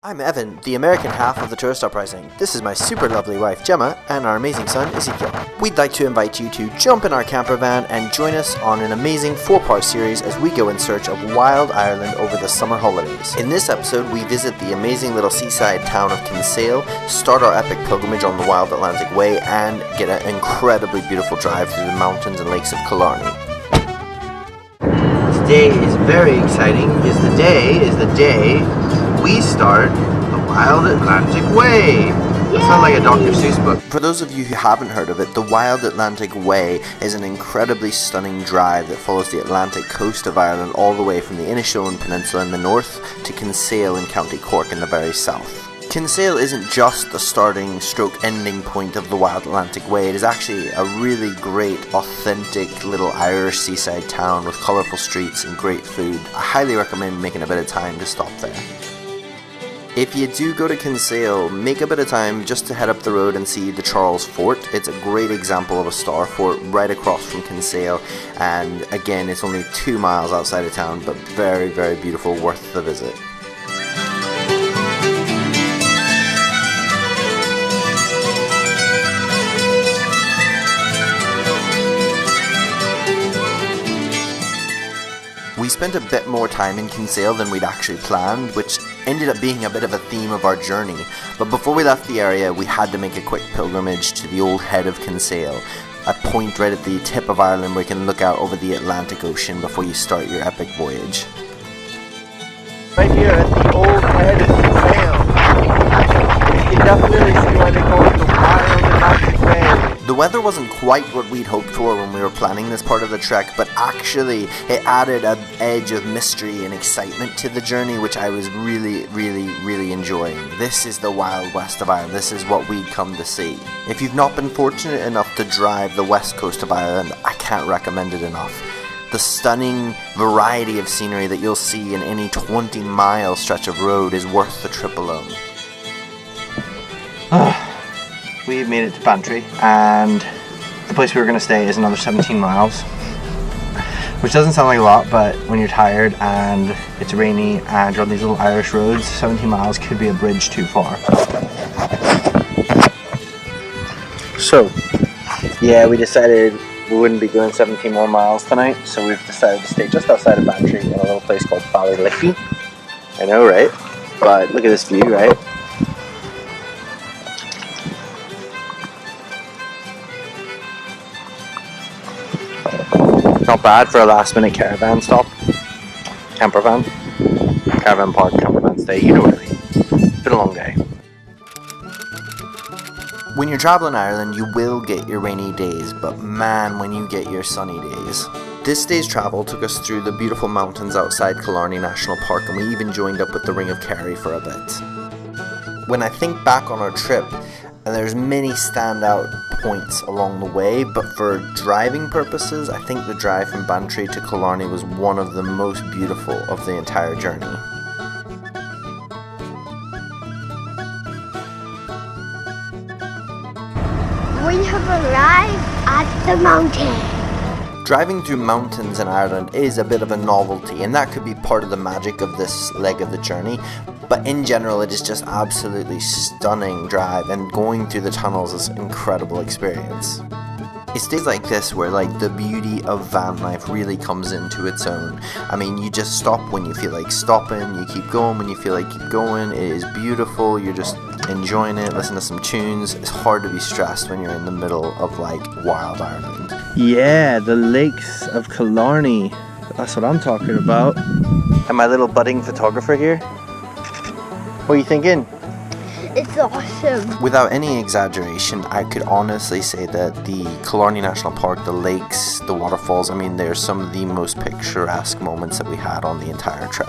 I'm Evan, the American half of the tourist Uprising. This is my super lovely wife Gemma and our amazing son Ezekiel. We'd like to invite you to jump in our camper van and join us on an amazing 4-part series as we go in search of wild Ireland over the summer holidays. In this episode we visit the amazing little seaside town of Kinsale, start our epic pilgrimage on the Wild Atlantic Way, and get an incredibly beautiful drive through the mountains and lakes of Killarney. Today is very exciting. Is the day we start the Wild Atlantic Way. That sounds like a Dr. Seuss book. For those of you who haven't heard of it, the Wild Atlantic Way is an incredibly stunning drive that follows the Atlantic coast of Ireland all the way from the Dingle Penninsula in the north to Kinsale in County Cork in the very south. Kinsale isn't just the starting stroke ending point of the Wild Atlantic Way, it is actually a really great, authentic little Irish seaside town with colourful streets and great food. I highly recommend making a bit of time to stop there. If you do go to Kinsale, make a bit of time just to head up the road and see the Charles Fort. It's a great example of a star fort right across from Kinsale, and again it's only 2 miles outside of town, but very, very beautiful, worth the visit. We spent a bit more time in Kinsale than we'd actually planned, which ended up being a bit of a theme of our journey. But before we left the area, we had to make a quick pilgrimage to the old head of Kinsale, a point right at the tip of Ireland where you can look out over the Atlantic Ocean before you start your epic voyage. Right here at the old head of Kinsale, you can definitely see why they call it the Wild Atlantic Way. The weather wasn't quite what we'd hoped for when we were planning this part of the trek, but actually it added an edge of mystery and excitement to the journey, which I was really enjoying. This is the Wild West of Ireland. This is what we'd come to see. If you've not been fortunate enough to drive the west coast of Ireland, I can't recommend it enough. The stunning variety of scenery that you'll see in any 20-mile stretch of road is worth the trip alone. We've made it to Bantry, and the place we were going to stay is another 17 miles, which doesn't sound like a lot, but when you're tired and it's rainy and you're on these little Irish roads, 17 miles could be a bridge too far. So, yeah, we decided we wouldn't be doing 17 more miles tonight, so we've decided to stay just outside of Bantry in a little place called Vanlife. I know, right? But look at this view, right? Not bad for a last minute caravan stop. Caravan park, camperman stay, you know what I mean. It's been a long day. When you're traveling Ireland, you will get your rainy days, but man, when you get your sunny days. This day's travel took us through the beautiful mountains outside Killarney National Park, and we even joined up with the Ring of Kerry for a bit. When I think back on our trip, there's many standout points along the way, but for driving purposes, I think the drive from Bantry to Killarney was one of the most beautiful of the entire journey. We have arrived at the mountain. Driving through mountains in Ireland is a bit of a novelty, and that could be part of the magic of this leg of the journey. But in general, it is just absolutely stunning drive, and going through the tunnels is an incredible experience. It's days like this where the beauty of van life really comes into its own. I mean, you just stop when you feel like stopping, you keep going when you feel like keep going. It is beautiful, you're just enjoying it, listen to some tunes. It's hard to be stressed when you're in the middle of wild Ireland. Yeah, the lakes of Killarney. That's what I'm talking about. And my little budding photographer here. What are you thinking? It's awesome. Without any exaggeration, I could honestly say that the Killarney National Park, the lakes, the waterfalls, I mean, they're some of the most picturesque moments that we had on the entire trip.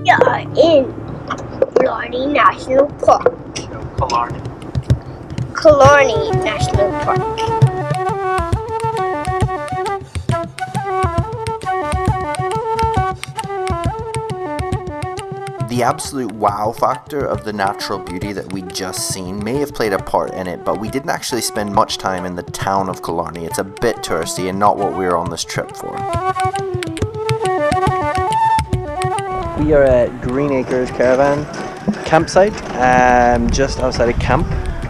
We are in Killarney National Park. Killarney National Park. The absolute wow factor of the natural beauty that we'd just seen may have played a part in it, but we didn't actually spend much time in the town of Killarney. It's a bit touristy and not what we were on this trip for. We are at Green Acres Caravan campsite, just outside of camp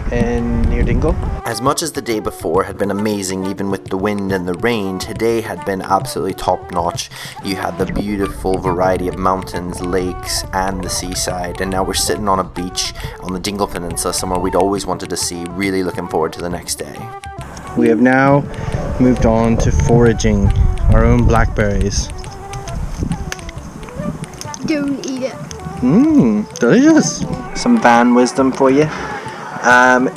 near Dingle. As much as the day before had been amazing, even with the wind and the rain, today had been absolutely top notch. You had the beautiful variety of mountains, lakes and the seaside, and now we're sitting on a beach on the Dingle Peninsula, somewhere we'd always wanted to see. Really looking forward to the next day. We have now moved on to foraging our own blackberries. Don't eat it. Delicious. Some van wisdom for you.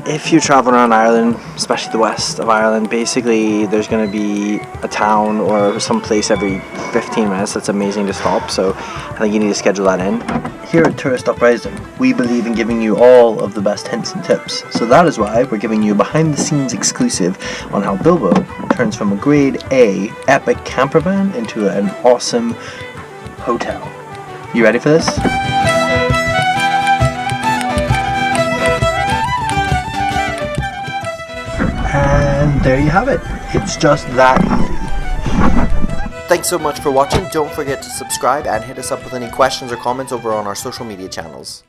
If you travel around Ireland, especially the west of Ireland, basically there's going to be a town or some place every 15 minutes that's amazing to stop, so I think you need to schedule that in. Here at Tourist Uprising, we believe in giving you all of the best hints and tips, so that is why we're giving you a behind the scenes exclusive on how Bilbo turns from a grade A epic campervan into an awesome hotel. You ready for this? And there you have it. It's just that easy. Thanks so much for watching. Don't forget to subscribe and hit us up with any questions or comments over on our social media channels.